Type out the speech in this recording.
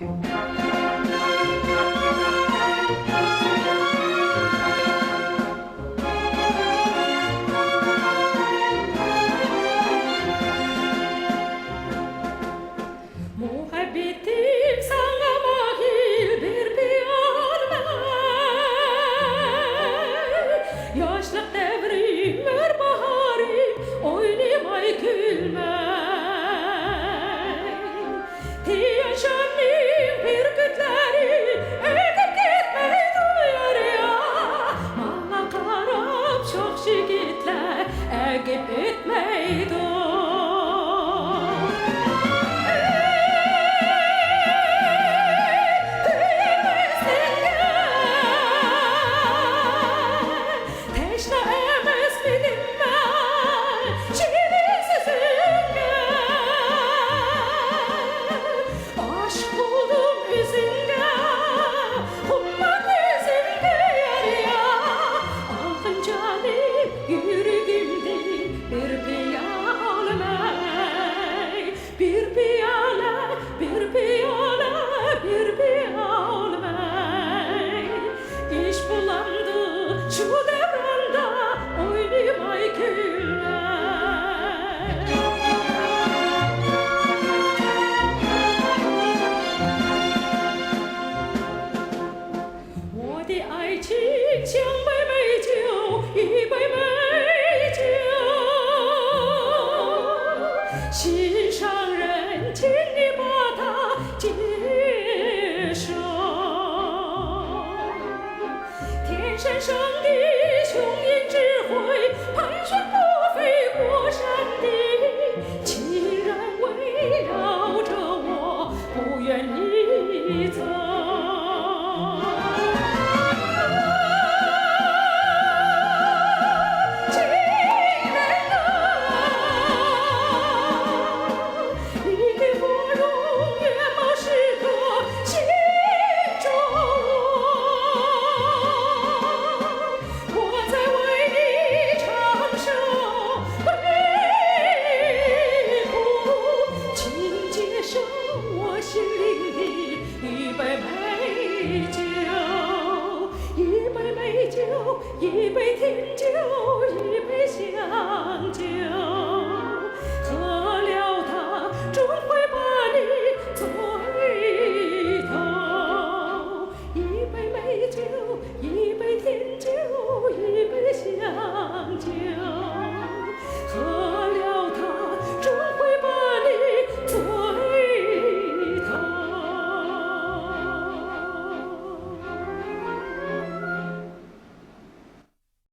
Muhabbetim sana mahir bir piyale, yaşlık devrim ver baharı oynamay gülmey. Yaşanayım bir gütleri edip gitmey duyar ya. Bana karab çok şigitler egip etmey dur. Bir piyale, bir piyale, bir piyale. İş bulandı şu devranda oynamay gülmey.我的爱情像杯美酒，一杯美酒。心上人，请你把它接受。天山上的雄鹰只会盘旋不飞过山顶，既然围绕着我，不愿你走。心灵的一杯美酒，一杯美酒，一杯甜酒，一杯香酒。